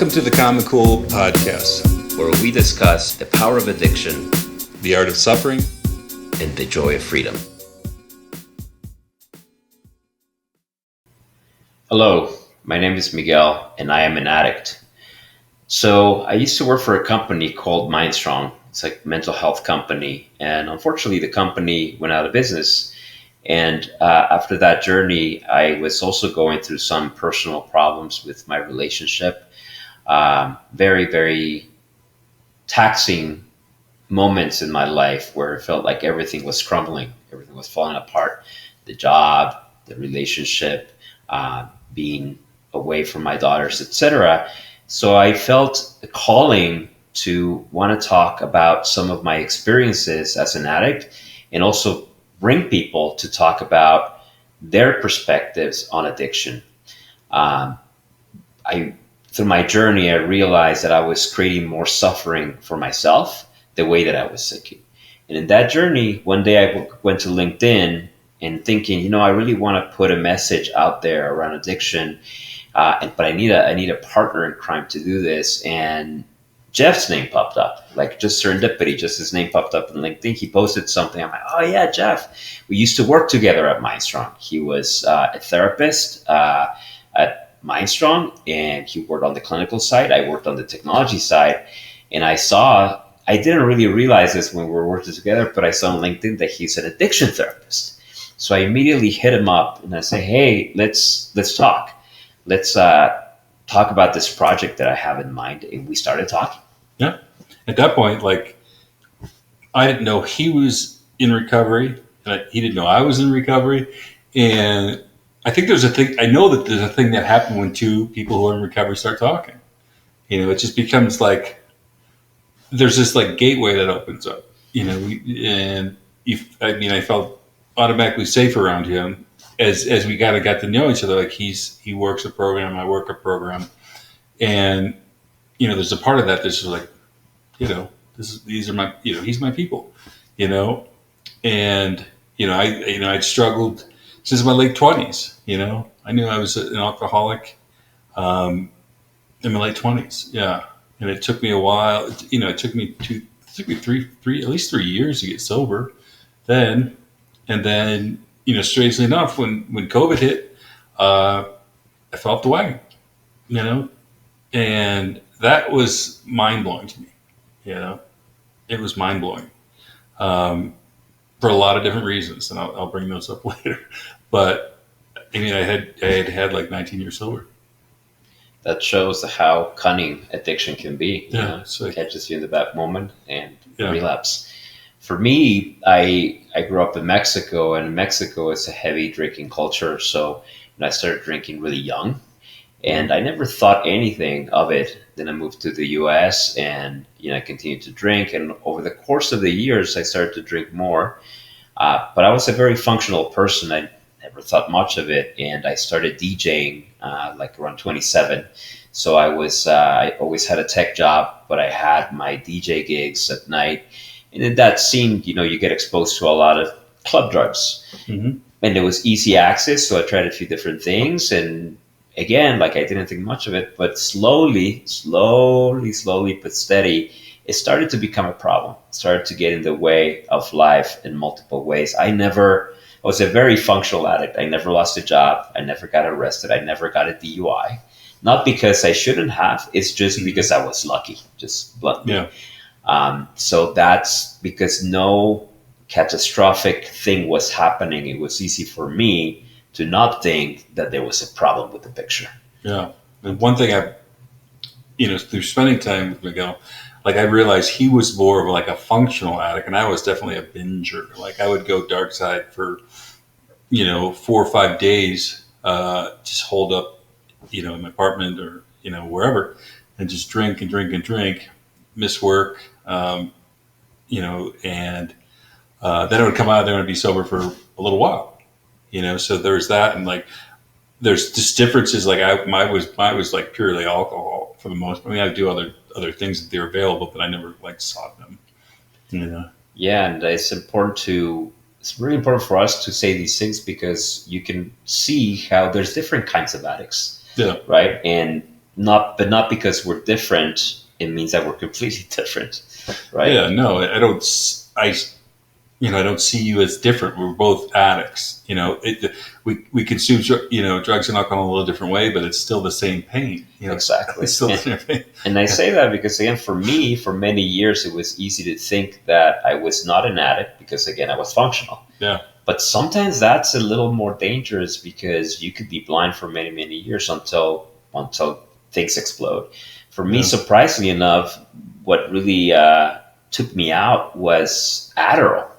Welcome to the Common Cool podcast, where we discuss the power of addiction, the art of suffering, and the joy of freedom. Hello, my name is Miguel, and I am an addict. So I used to work for a company called MindStrong. It's like a mental health company, and unfortunately, the company went out of business. And after that journey, I was also going through some personal problems with my relationship. Very, very taxing moments in my life where it felt like everything was crumbling, everything was falling apart. The job, the relationship, being away from my daughters, etc. So I felt a calling to want to talk about some of my experiences as an addict, and also bring people to talk about their perspectives on addiction. Through my journey, I realized that I was creating more suffering for myself the way that I was seeking. And in that journey, one day I went to LinkedIn and thinking, I really want to put a message out there around addiction, but I need a partner in crime to do this. And Jeff's name popped up, like just serendipity, just his name popped up on LinkedIn. He posted something. I'm like, oh yeah, Jeff. We used to work together at MindStrong. He was a therapist at MindStrong, and he worked on the clinical side. I worked on the technology side. And I didn't really realize this when we were working together, but I saw on LinkedIn that he's an addiction therapist. So I immediately hit him up and I say, hey, let's talk. Let's talk about this project that I have in mind. And we started talking. Yeah. At that point, I didn't know he was in recovery, and he didn't know I was in recovery. And I think I know that there's a thing that happened when two people who are in recovery start talking. It just becomes like, there's this gateway that opens up, I felt automatically safe around him as we kind of got to know each other. Like he works a program, I work a program, and there's a part of that that's just these are my, he's my people, and I'd struggled since my late 20s. I knew I was an alcoholic in my late 20s. Yeah. And it took me a while. It took me at least 3 years to get sober. Then, strangely enough, when COVID hit, I fell off the wagon. And that was mind blowing to me. It was mind blowing for a lot of different reasons, and I'll bring those up later. But I had 19 years sober. That shows how cunning addiction can be. It catches you in the bad moment and relapse. For me, I grew up in Mexico, and Mexico is a heavy drinking culture. So I started drinking really young, and I never thought anything of it. Then I moved to the U.S. and I continued to drink. And over the course of the years, I started to drink more. But I was a very functional person. I never thought much of it, and I started DJing around 27. So I always had a tech job, but I had my DJ gigs at night, and in that scene, you get exposed to a lot of club drugs, and it was easy access. So I tried a few different things, and again, I didn't think much of it, but slowly but steady, it started to become a problem. It started to get in the way of life in multiple ways. I was a very functional addict. I never lost a job. I never got arrested. I never got a DUI. Not because I shouldn't have. It's just because I was lucky, just bluntly. Yeah. So that's because no catastrophic thing was happening. It was easy for me to not think that there was a problem with the picture. Yeah. And one thing through spending time with Miguel, I realized he was more of a functional addict, and I was definitely a binger. I would go dark side for, 4 or 5 days, just hold up, in my apartment or, wherever, and just drink and drink and drink, miss work, and then I would come out there and be sober for a little while, so there's that. And there's just differences. I was purely alcohol for the most. I do other things if they're available, but I never sought them. Yeah, and it's really important for us to say these things because you can see how there's different kinds of addicts. Yeah. Right. And not because we're different. It means that we're completely different, right? Yeah, no, I don't. I don't see you as different. We're both addicts. We consume drugs and alcohol in a little different way, but it's still the same pain. Exactly. It's still the same pain. And I say that because, again, for me, for many years, it was easy to think that I was not an addict because, again, I was functional. Yeah. But sometimes that's a little more dangerous because you could be blind for many, many years until things explode. For me, surprisingly enough, what really took me out was Adderall.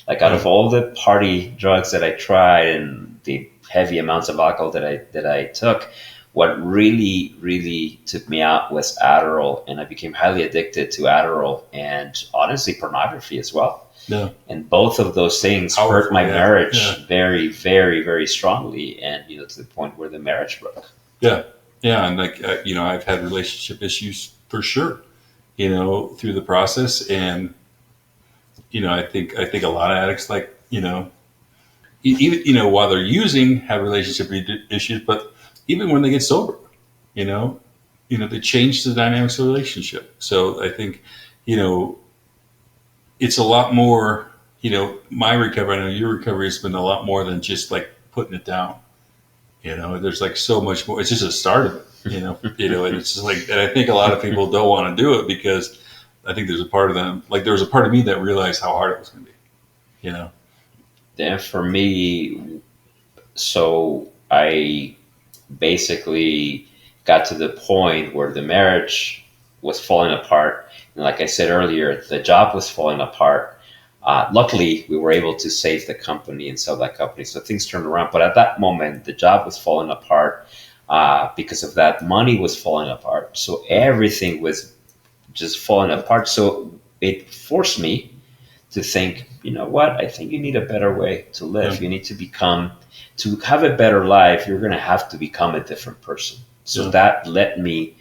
Like out of all the party drugs that I tried and the heavy amounts of alcohol that I took, what really, really took me out was Adderall, and I became highly addicted to Adderall and honestly pornography as well. Yeah. And both of those things hurt my marriage very, very, very strongly, and to the point where the marriage broke. Yeah, yeah, and I've had relationship issues for sure, through the process, and I think a lot of addicts even while they're using have relationship issues, but even when they get sober, they change the dynamics of the relationship. So I think it's a lot more. My recovery, I know your recovery has been a lot more than just like putting it down. There's like so much more. It's just a start of it. And it's just like, and I think a lot of people don't want to do it because I think there's a part of them, like there was a part of me that realized how hard it was going to be. Yeah, for me, so I basically got to the point where the marriage was falling apart. And like I said earlier, the job was falling apart. Luckily, we were able to save the company and sell that company. So things turned around. But at that moment, the job was falling apart. Because of that, money was falling apart. So everything was just falling apart. So it forced me to think, you know what, I think you need a better way to live. You need to have a better life, you're going to have to become a different person. So that led me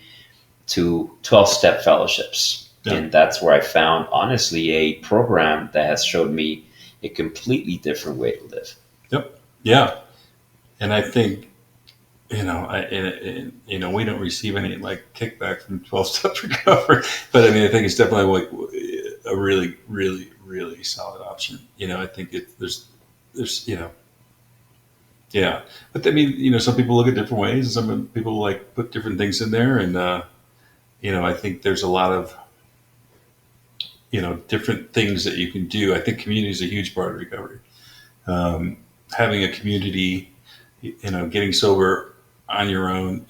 to 12-step fellowships. And that's where I found, honestly, a program that has showed me a completely different way to live. Yep. Yeah. And I think, we don't receive any like kickback from 12-step recovery, but I mean, I think it's definitely like a really, really, really solid option. I think there's, yeah. But I mean, some people look at different ways, and some people like put different things in there, and I think there's a lot of different things that you can do. I think community is a huge part of recovery. Having a community, getting sober on your own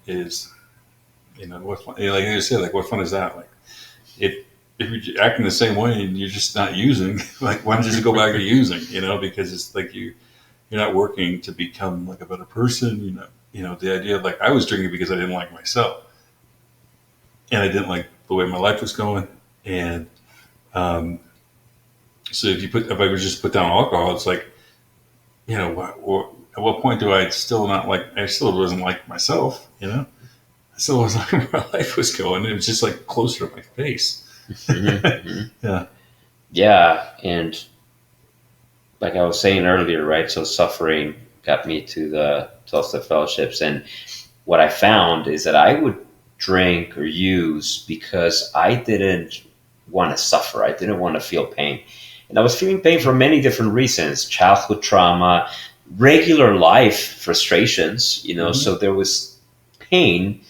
is, what fun, like I said, like what fun is that? Like if you're acting the same way and you're just not using, like why don't you just go back to using? Because it's like you're not working to become like a better person. The idea of like I was drinking because I didn't like myself, and I didn't like the way my life was going. And so if I would just put down alcohol, it's like, at what point do I still not like? I still wasn't like myself. I still wasn't like where my life was going. It was just like closer to my face. Mm-hmm. Yeah, and like I was saying earlier, right? So suffering got me to the 12-step fellowships, and what I found is that I would drink or use because I didn't want to suffer. I didn't want to feel pain. And I was feeling pain for many different reasons: childhood trauma, regular life frustrations, so there was pain.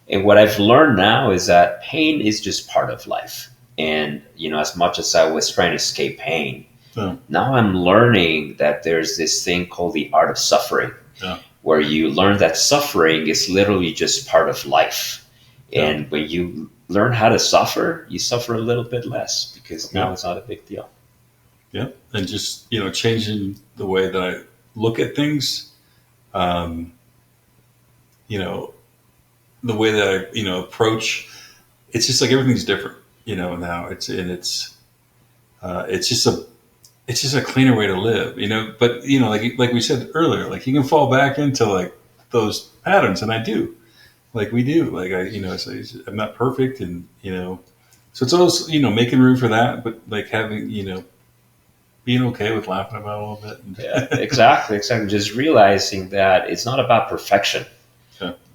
And what I've learned now is that pain is just part of life. And, as much as I was trying to escape pain, now I'm learning that there's this thing called the art of suffering, where you learn that suffering is literally just part of life. And when you learn how to suffer, you suffer a little bit less because now it's not a big deal. Yeah. And just, changing the way that I look at things, the way that I, approach, it's just like everything's different, now it's just a cleaner way to live, but, like we said earlier, like you can fall back into like those patterns, and I do, like we do, like I'm not perfect, and, so it's always, making room for that, but like having, being okay with laughing about it a little bit. Yeah, exactly. Just realizing that it's not about perfection.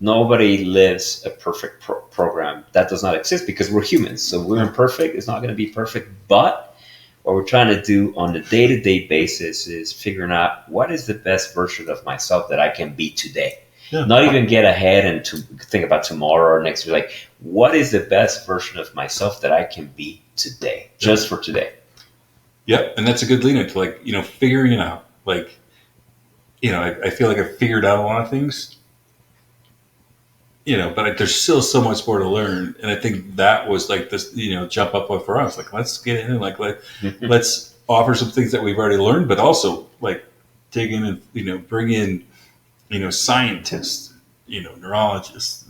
Nobody lives a perfect program. That does not exist because we're humans. So we're imperfect. It's not going to be perfect. But what we're trying to do on a day-to-day basis is figuring out what is the best version of myself that I can be today. Yeah. Not even get ahead and to think about tomorrow or next year. Like, what is the best version of myself that I can be today, just for today? Yep, and that's a good lead into, like, figuring it out. Like, I feel like I've figured out a lot of things, but there's still so much more to learn. And I think that was like this, jump up for us. Like, let's get in and let's offer some things that we've already learned, but also like dig in and, bring in, scientists, neurologists,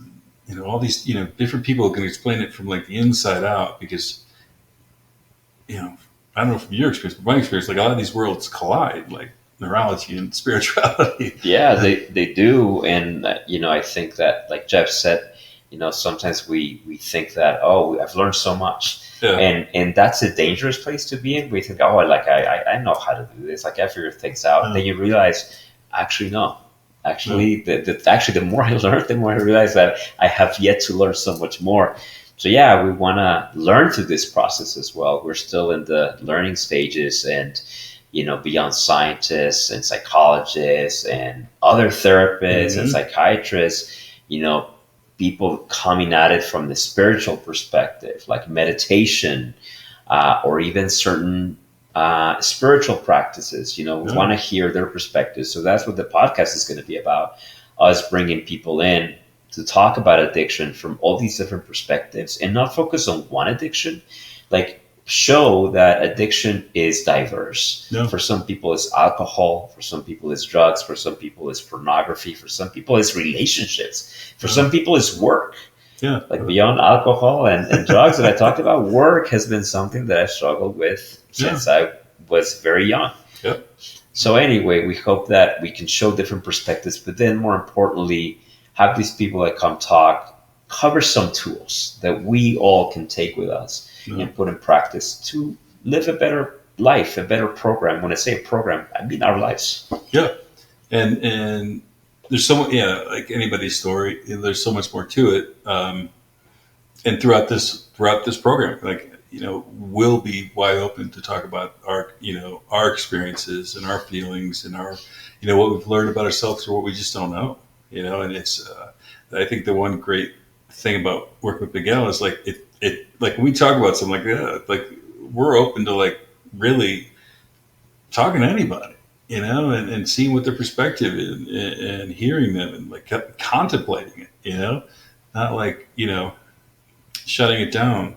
all these, different people who can explain it from like the inside out, because, I don't know from your experience, but my experience, like a lot of these worlds collide, like neurology and spirituality. Yeah, they do. And, I think that, like Jeff said, sometimes we think that, oh, I've learned so much. Yeah. And that's a dangerous place to be in. We think, oh, I know how to do this. Like, I figure things out. And then you realize, actually, no. Actually, the more I learn, the more I realize that I have yet to learn so much more. So yeah, we want to learn through this process as well. We're still in the learning stages, and beyond scientists and psychologists and other therapists and psychiatrists, people coming at it from the spiritual perspective, like meditation, or even certain spiritual practices. We want to hear their perspectives. So that's what the podcast is going to be about, us bringing people in to talk about addiction from all these different perspectives, and not focus on one addiction, like show that addiction is diverse. Yeah. For some people it's alcohol, for some people it's drugs, for some people it's pornography, for some people it's relationships, for some people it's work. Yeah. Like beyond alcohol and drugs that I talked about, work has been something that I've struggled with since I was very young. Yep. So anyway, we hope that we can show different perspectives, but then more importantly, have these people that come talk, cover some tools that we all can take with us and put in practice to live a better life, a better program. When I say a program, I mean our lives. Yeah. And there's so much, like anybody's story, there's so much more to it. And throughout this program, like, we'll be wide open to talk about our experiences and our feelings and our, what we've learned about ourselves or what we just don't know, and it's, I think the one great thing about working with Miguel is like, it like when we talk about something like that, like we're open to like really talking to anybody, and seeing what their perspective is and hearing them and like contemplating it, not like, shutting it down,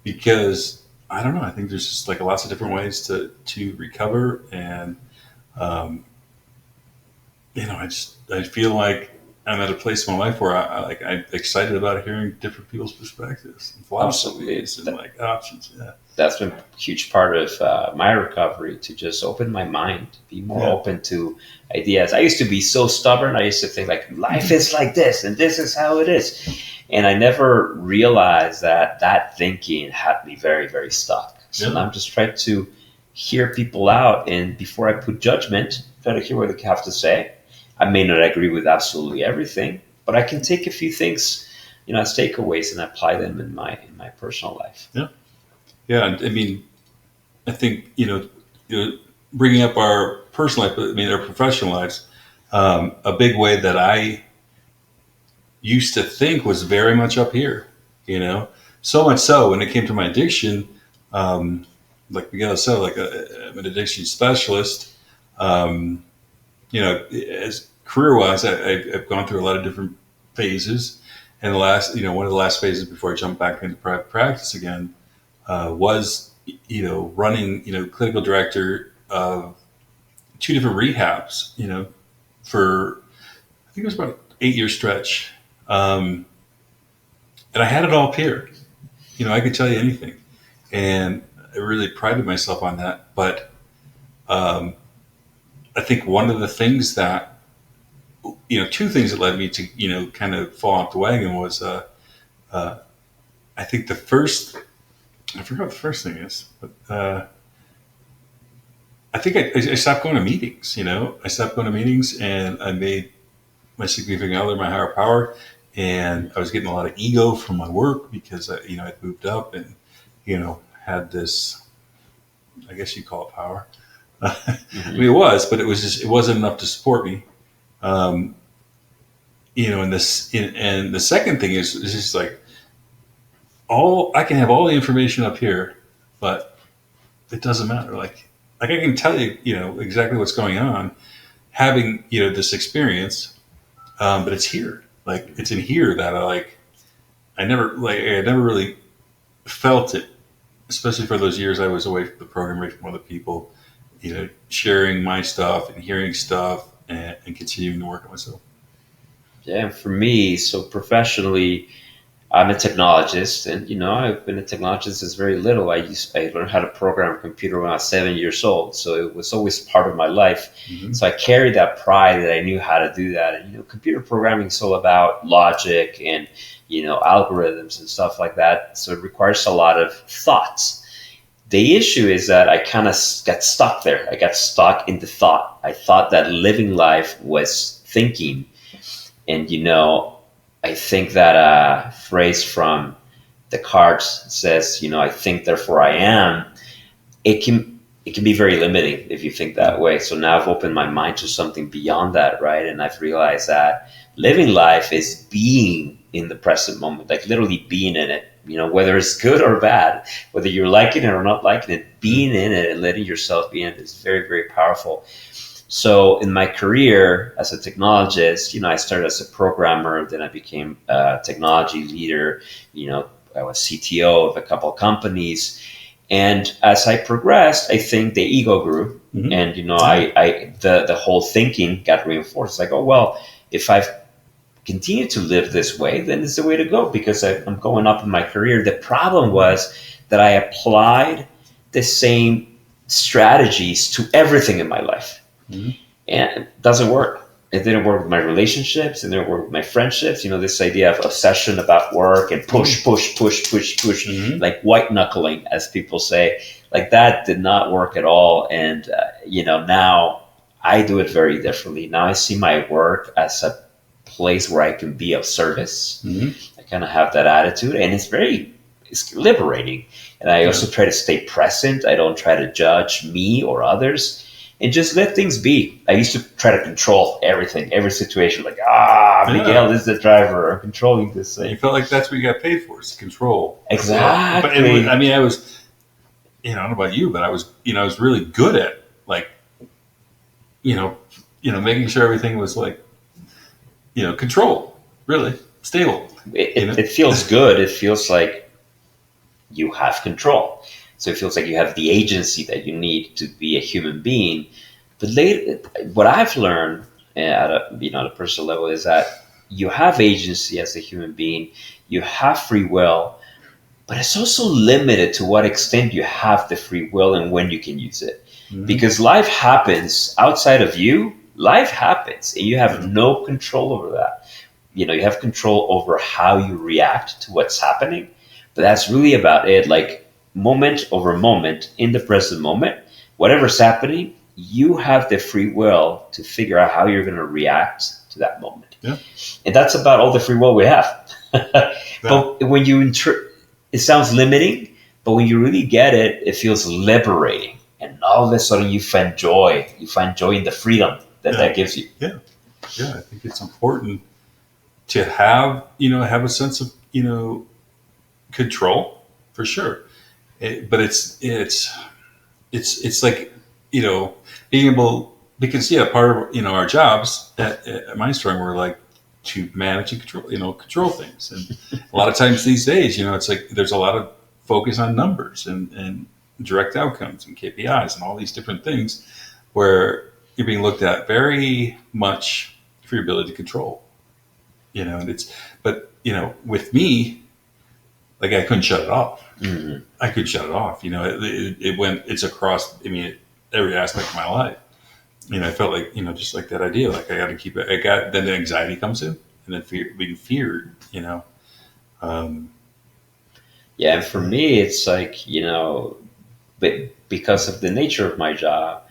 because I don't know. I think there's just like lots of different ways to recover. And, I feel like I'm at a place in my life where I'm excited about hearing different people's perspectives and philosophies and like options. Yeah. That's been a huge part of my recovery, to just open my mind, be more open to ideas. I used to be so stubborn. I used to think like life is like this and this is how it is. And I never realized that thinking had me very, very stuck. So I'm just trying to hear people out, and before I put judgment, try to hear what they have to say. I may not agree with absolutely everything, but I can take a few things, as takeaways and apply them in my personal life. Yeah. Yeah. I mean, I think, bringing up our personal life, our professional lives, a big way that I used to think was very much up here, so much so when it came to my addiction, like Miguel said, like I'm an addiction specialist. As career-wise, I've gone through a lot of different phases, and one of the last phases before I jumped back into private practice again was, running, clinical director of 2 different rehabs, for I think it was about an 8-year stretch, and I had it all up here. I could tell you anything, and I really prided myself on that, but. I think one of the things that, 2 things that led me to, kind of fall off the wagon was, I think the first, I forgot what the first thing is, but I think I stopped going to meetings, I stopped going to meetings, and I made my significant other, my higher power, and I was getting a lot of ego from my work because I'd moved up and had this, I guess you call it power. I Hmm. mean, it was, but it wasn't enough to support me. Um, and the second thing is just like all I can have all the information up here, but it doesn't matter. Like I can tell you, exactly what's going on, having this experience, but it's here. Like it's in here that I never really felt it, especially for those years I was away from the program, away from other people, sharing my stuff and hearing stuff and continuing to work on myself. Yeah, and for me, so professionally, I'm a technologist, and I've been a technologist since very little. I learned how to program a computer when I was 7 years old, so it was always part of my life. Mm-hmm. So I carried that pride that I knew how to do that. And computer programming is all about logic and algorithms and stuff like that. So it requires a lot of thoughts. The issue is that I kind of got stuck there. I got stuck in the thought. I thought that living life was thinking, and I think that phrase from Descartes says, I think, therefore I am. It can be very limiting if you think that way. So now I've opened my mind to something beyond that, right? And I've realized that living life is being in the present moment, like literally being in it. Whether it's good or bad, whether you're liking it or not liking it, being in it and letting yourself be in it is very, very powerful. So in my career as a technologist, I started as a programmer, then I became a technology leader. I was CTO of a couple of companies. And as I progressed, I think the ego grew. Mm-hmm. And, the whole thinking got reinforced. Like, oh, well, if I've continued to live this way, then it's the way to go because I'm going up in my career. The problem was that I applied the same strategies to everything in my life. Mm-hmm. And it doesn't work. It didn't work with my relationships. It didn't work with my friendships. This idea of obsession about work and push, Mm-hmm. like white knuckling, as people say, like that did not work at all. And, now I do it very differently. Now I see my work as a place where I can be of service. Mm-hmm. I kind of have that attitude, and it's liberating. And I also try to stay present. I don't try to judge me or others and just let things be. I used to try to control everything, every situation. Like, Miguel is the driver. I'm controlling this thing. You felt like that's what you got paid for, is control. Exactly. But I mean, I was, I don't know about you, but I was really good at like, making sure everything was like, control, really stable. It feels good. It feels like you have control. So it feels like you have the agency that you need to be a human being. But later, what I've learned at a personal level is that you have agency as a human being. You have free will, but it's also limited to what extent you have the free will and when you can use it. Mm-hmm. Because life happens outside of you. Life happens, and you have no control over that. You have control over how you react to what's happening, but that's really about it. Like moment over moment in the present moment, whatever's happening, you have the free will to figure out how you're going to react to that moment. Yeah. And that's about all the free will we have. But when it sounds limiting, but when you really get it, it feels liberating. And all of a sudden you find joy. You find joy in the freedom that gives you. Yeah. Yeah. I think it's important to have a sense of, control for sure. But it's like, being able, because part of, our jobs at Mindstrong were like to manage and control things. And a lot of times these days, it's like, there's a lot of focus on numbers and direct outcomes and KPIs and all these different things where you're being looked at very much for your ability to control, but with me, like I couldn't shut it off. Mm-hmm. I could shut it off. It's across, every aspect of my life. I felt like, just like that idea, like I got to keep it. Then the anxiety comes in, and then being feared, Yeah, and for me, it's like, but because of the nature of my job,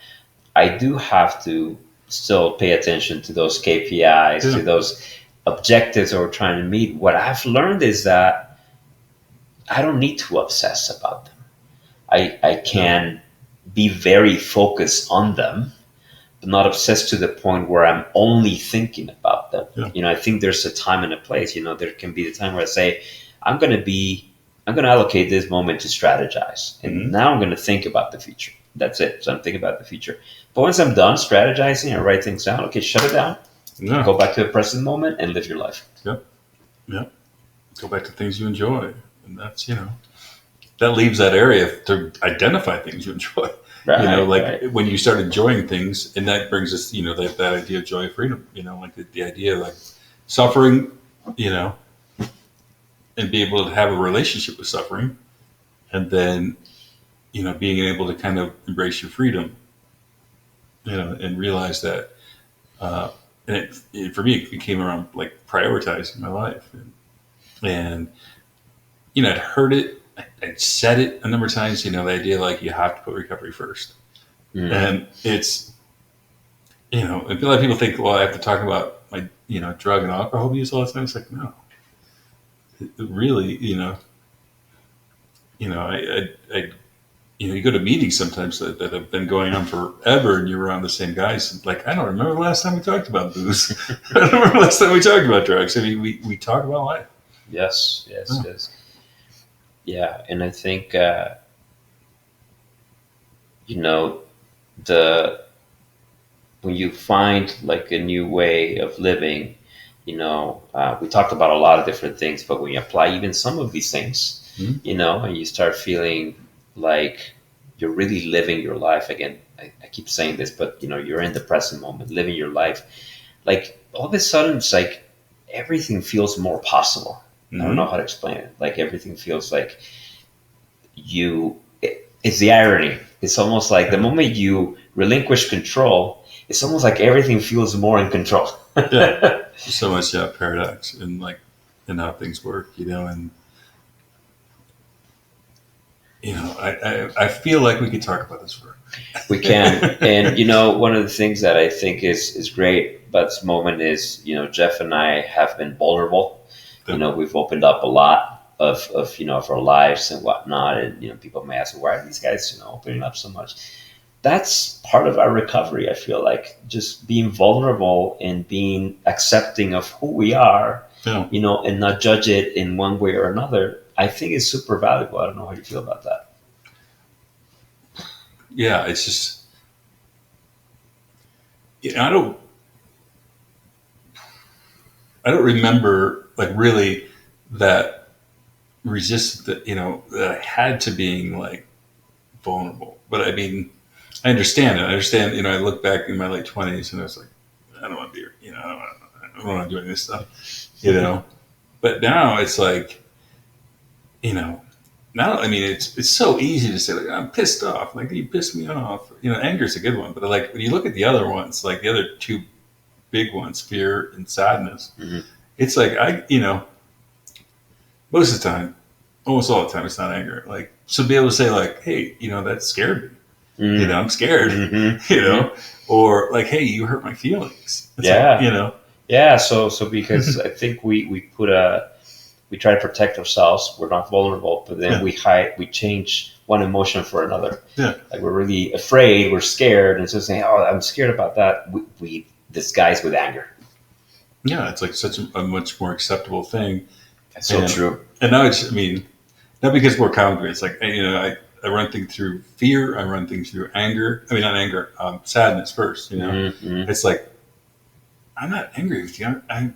I do have to still pay attention to those KPIs, to those objectives that we're trying to meet. What I've learned is that I don't need to obsess about them. I can be very focused on them, but not obsessed to the point where I'm only thinking about them. Yeah. I think there's a time and a place. There can be the time where I say, I'm going to allocate this moment to strategize. And now I'm going to think about the future. That's it. So I'm thinking about the future. But once I'm done strategizing, I write things down. Okay, shut it down. Yeah. Go back to the present moment and live your life. Yep. Yep. Go back to things you enjoy. And that's, that leaves that area to identify things you enjoy. Right, when you start enjoying things, and that brings us, that idea of joy, freedom, like the idea of like suffering, and be able to have a relationship with suffering, and then, being able to kind of embrace your freedom, and realize that, and for me, it became around like prioritizing my life, and I'd heard it, I'd said it a number of times, the idea like you have to put recovery first. And it's, a lot of people think, well, I have to talk about my, drug and alcohol abuse all the time. It's like, no, it really, you go to meetings sometimes that have been going on forever, and you're around the same guys. And like, I don't remember the last time we talked about booze. I don't remember the last time we talked about drugs. I mean, we talk about life. Yes. Yeah, and I think when you find like a new way of living, we talked about a lot of different things, but when you apply even some of these things, and you start feeling like you're really living your life again. I keep saying this, but you're in the present moment, living your life. Like all of a sudden, it's like everything feels more possible. I don't know how to explain it. Like everything feels like it's the irony. It's almost like the moment you relinquish control, it's almost like everything feels more in control. Yeah. So much paradox in how things work, and I feel like we could talk about this forever. We can. And one of the things that I think is great about this moment is, Jeff and I have been vulnerable. We've opened up a lot of our lives and whatnot, and people may ask, why are these guys opening up so much? That's part of our recovery. I feel like just being vulnerable and being accepting of who we are, and not judge it in one way or another, I think is super valuable. I don't know how you feel about that. Yeah, it's just, I don't remember like really that resist that that I had to being like vulnerable. But I mean, I understand it. I look back in my late 20s and I was like, I don't want to be, I don't want to do any of this stuff, But now it's like, now, I mean, it's so easy to say, like, I'm pissed off. Like, you pissed me off. Anger is a good one. But, like, when you look at the other ones, like the other two big ones, fear and sadness, it's like, most of the time, almost all the time, it's not anger. Like, so be able to say, like, hey, that scared me. I'm scared, or like, hey, you hurt my feelings. It's like, Yeah, so because I think we try to protect ourselves. We're not vulnerable, but then we change one emotion for another. Yeah. Like we're really afraid, we're scared, and so saying, "Oh, I'm scared about that." We disguise with anger. Yeah, it's like such a much more acceptable thing. That's so true. And now not because we're common. It's like I run things through fear. I run things through anger. I mean, not anger, sadness first. It's like I'm not angry with you. I'm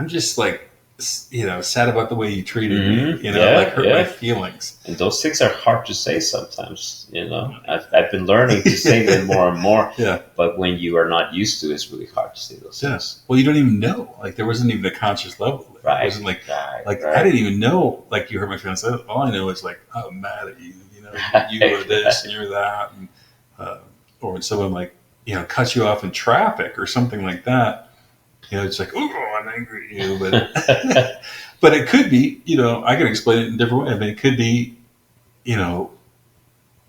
just like. Sad about the way you treated me, hurt my feelings. And those things are hard to say sometimes, I've been learning to say them more and more. Yeah. But when you are not used to it, it's really hard to say those things. Well, you don't even know. Like, there wasn't even a conscious level. Right. It wasn't like I didn't even know, like, you hurt my feelings. All I know is, like, I'm mad at you. You were this and you're that. And, or when someone, like, cuts you off in traffic or something like that. It's like, oh, I'm angry at you, but but it could be, I can explain it in a different way. I mean, it could be,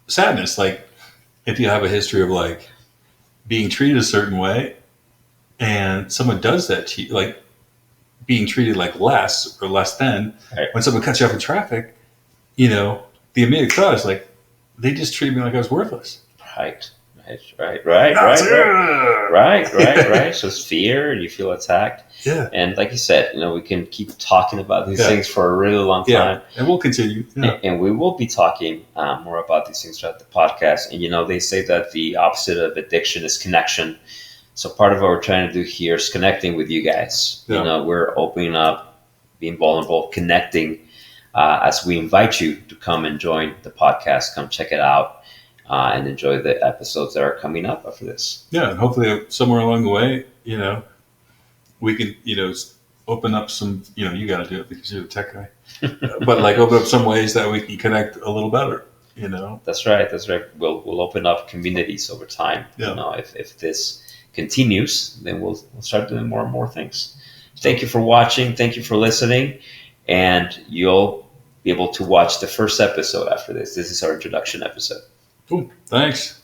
sadness. Like if you have a history of like being treated a certain way, and someone does that to you, like being treated like less or less than, Right. when someone cuts you off in traffic, the immediate thought is like, they just treated me like I was worthless. Right. Right. So it's fear, and you feel attacked. Yeah. And like you said, we can keep talking about these things for a really long time. And we'll continue. Yeah. And we will be talking more about these things throughout the podcast. And, they say that the opposite of addiction is connection. So part of what we're trying to do here is connecting with you guys. Yeah. We're opening up, being vulnerable, connecting as we invite you to come and join the podcast, come check it out. And enjoy the episodes that are coming up after this. Yeah, and hopefully somewhere along the way, we can, open up some, you got to do it because you're the tech guy, but like open up some ways that we can connect a little better, That's right. We'll open up communities over time. Yeah. If this continues, then we'll start doing more and more things. Thank you for watching. Thank you for listening. And you'll be able to watch the first episode after this. This is our introduction episode. Cool. Thanks.